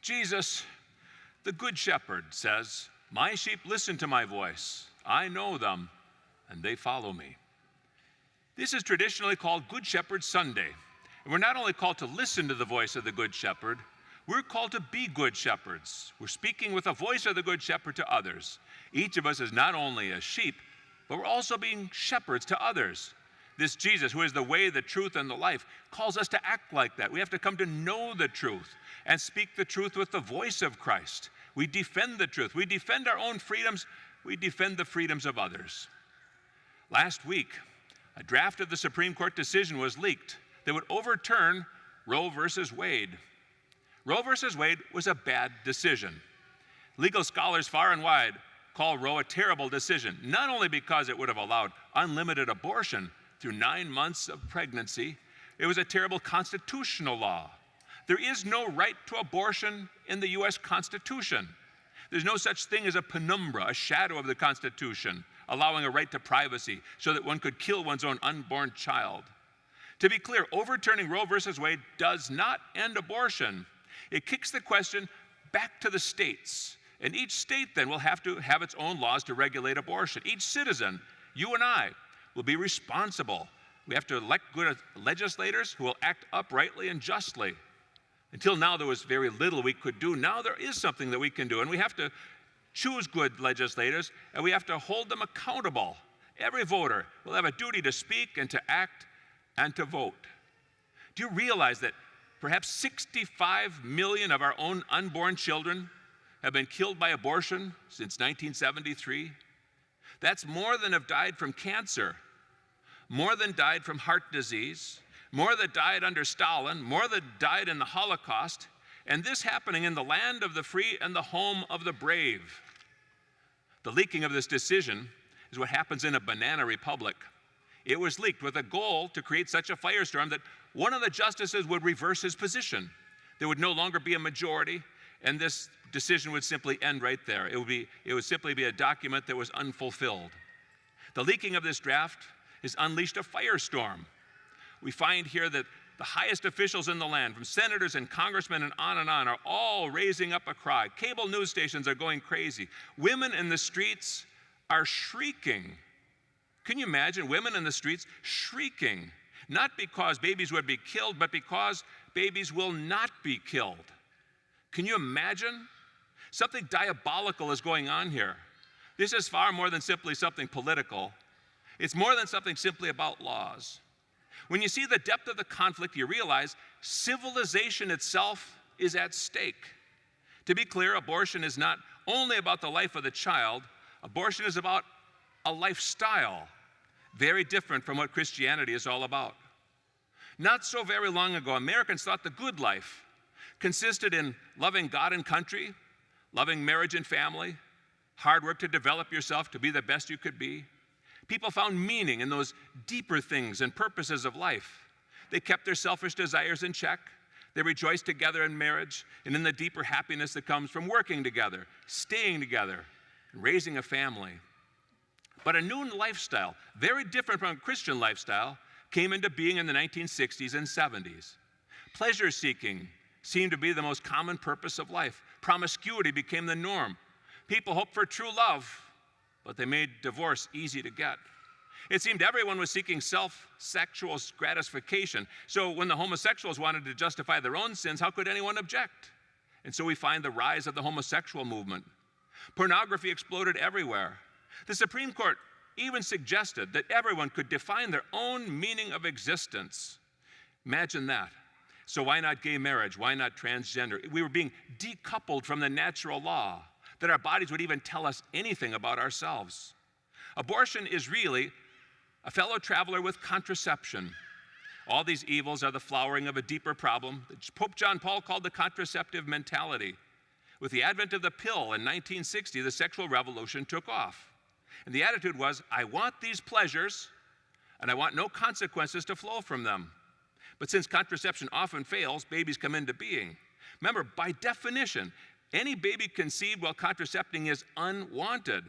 Jesus, the Good Shepherd, says, "My sheep listen to my voice. I know them, and they follow me." This is traditionally called Good Shepherd Sunday. And we're not only called to listen to the voice of the Good Shepherd, we're called to be good shepherds. We're speaking with the voice of the Good Shepherd to others. Each of us is not only a sheep, but we're also being shepherds to others. This Jesus, who is the way, the truth, and the life, calls us to act like that. We have to come to know the truth and speak the truth with the voice of Christ. We defend the truth. We defend our own freedoms. We defend the freedoms of others. Last week, a draft of the Supreme Court decision was leaked that would overturn Roe versus Wade. Roe versus Wade was a bad decision. Legal scholars far and wide call Roe a terrible decision, not only because it would have allowed unlimited abortion through 9 months of pregnancy, it was a terrible constitutional law. There is no right to abortion in the U.S. Constitution. There's no such thing as a penumbra, a shadow of the Constitution, allowing a right to privacy so that one could kill one's own unborn child. To be clear, overturning Roe versus Wade does not end abortion. It kicks the question back to the states. And each state then will have to have its own laws to regulate abortion. Each citizen, you and I, will be responsible. We have to elect good legislators who will act uprightly and justly. Until now, there was very little we could do. Now there is something that we can do, and we have to choose good legislators, and we have to hold them accountable. Every voter will have a duty to speak and to act and to vote. Do you realize that perhaps 65 million of our own unborn children have been killed by abortion since 1973? That's more than have died from cancer, more than died from heart disease, more that died under Stalin, more that died in the Holocaust, and this happening in the land of the free and the home of the brave. The leaking of this decision is what happens in a banana republic. It was leaked with a goal to create such a firestorm that one of the justices would reverse his position. There would no longer be a majority, and this decision would simply end right there. It would simply be a document that was unfulfilled. The leaking of this draft has unleashed a firestorm. We find here that the highest officials in the land, from senators and congressmen and on, are all raising up a cry. Cable news stations are going crazy. Women in the streets are shrieking. Can you imagine women in the streets shrieking? Not because babies would be killed, but because babies will not be killed. Can you imagine? Something diabolical is going on here. This is far more than simply something political. It's more than something simply about laws. When you see the depth of the conflict, you realize civilization itself is at stake. To be clear, abortion is not only about the life of the child. Abortion is about a lifestyle, very different from what Christianity is all about. Not so very long ago, Americans thought the good life consisted in loving God and country, loving marriage and family, hard work to develop yourself to be the best you could be. People found meaning in those deeper things and purposes of life. They kept their selfish desires in check. They rejoiced together in marriage and in the deeper happiness that comes from working together, staying together, and raising a family. But a new lifestyle, very different from a Christian lifestyle, came into being in the 1960s and 70s. Pleasure seeking seemed to be the most common purpose of life. Promiscuity became the norm. People hoped for true love, but they made divorce easy to get. It seemed everyone was seeking self-sexual gratification. So when the homosexuals wanted to justify their own sins, how could anyone object? And so we find the rise of the homosexual movement. Pornography exploded everywhere. The Supreme Court even suggested that everyone could define their own meaning of existence. Imagine that. So why not gay marriage? Why not transgender? We were being decoupled from the natural law, that our bodies would even tell us anything about ourselves. Abortion is really a fellow traveler with contraception. All these evils are the flowering of a deeper problem that Pope John Paul called the contraceptive mentality. With the advent of the pill in 1960, the sexual revolution took off. And the attitude was, I want these pleasures, and I want no consequences to flow from them. But since contraception often fails, babies come into being. Remember, by definition, any baby conceived while contracepting is unwanted.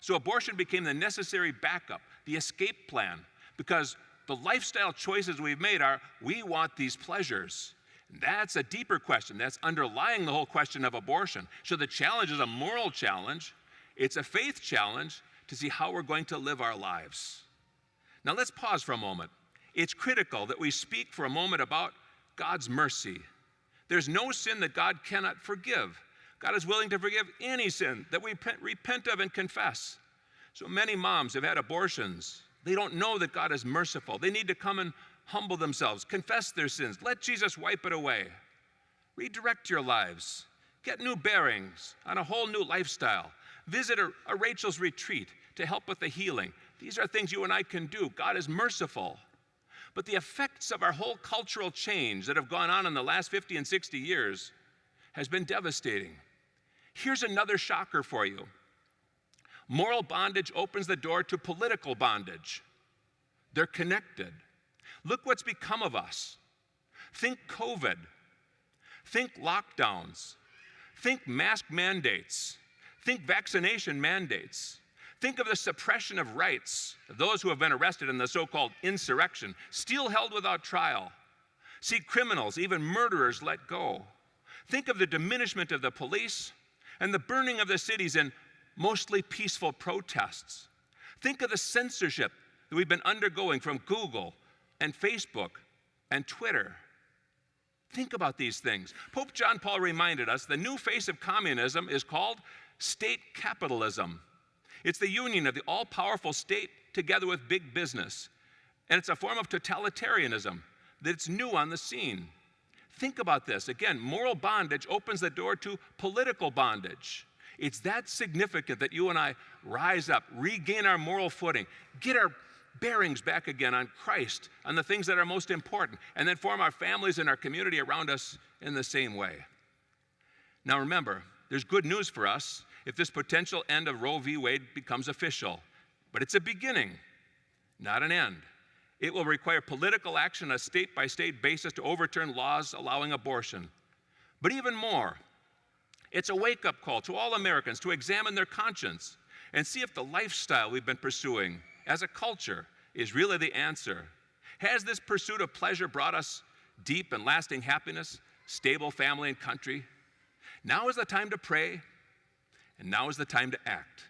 So abortion became the necessary backup, the escape plan, because the lifestyle choices we've made are, we want these pleasures. That's a deeper question. That's underlying the whole question of abortion. So the challenge is a moral challenge. It's a faith challenge to see how we're going to live our lives. Now let's pause for a moment. It's critical that we speak for a moment about God's mercy. There's no sin that God cannot forgive. God is willing to forgive any sin that we repent of and confess. So many moms have had abortions. They don't know that God is merciful. They need to come and humble themselves, confess their sins, let Jesus wipe it away. Redirect your lives. Get new bearings on a whole new lifestyle. Visit a Rachel's retreat to help with the healing. These are things you and I can do. God is merciful. But the effects of our whole cultural change that have gone on in the last 50 and 60 years has been devastating. Here's another shocker for you. Moral bondage opens the door to political bondage. They're connected. Look what's become of us. Think COVID. Think lockdowns. Think mask mandates. Think vaccination mandates. Think of the suppression of rights of those who have been arrested in the so-called insurrection, still held without trial. See criminals, even murderers, let go. Think of the diminishment of the police and the burning of the cities in mostly peaceful protests. Think of the censorship that we've been undergoing from Google and Facebook and Twitter. Think about these things. Pope John Paul reminded us the new face of communism is called state capitalism. It's the union of the all-powerful state together with big business. And it's a form of totalitarianism that's new on the scene. Think about this. Again, moral bondage opens the door to political bondage. It's that significant that you and I rise up, regain our moral footing, get our bearings back again on Christ, on the things that are most important, and then form our families and our community around us in the same way. Now remember, there's good news for us if this potential end of Roe v. Wade becomes official, but it's a beginning, not an end. It will require political action on a state-by-state basis to overturn laws allowing abortion. But even more, it's a wake-up call to all Americans to examine their conscience and see if the lifestyle we've been pursuing as a culture is really the answer. Has this pursuit of pleasure brought us deep and lasting happiness, stable family and country? Now is the time to pray, and now is the time to act.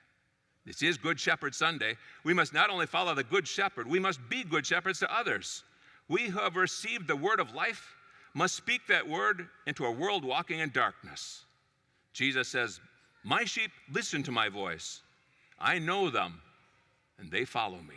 This is Good Shepherd Sunday. We must not only follow the Good Shepherd, we must be good shepherds to others. We who have received the word of life must speak that word into a world walking in darkness. Jesus says, "My sheep listen to my voice. I know them, and they follow me."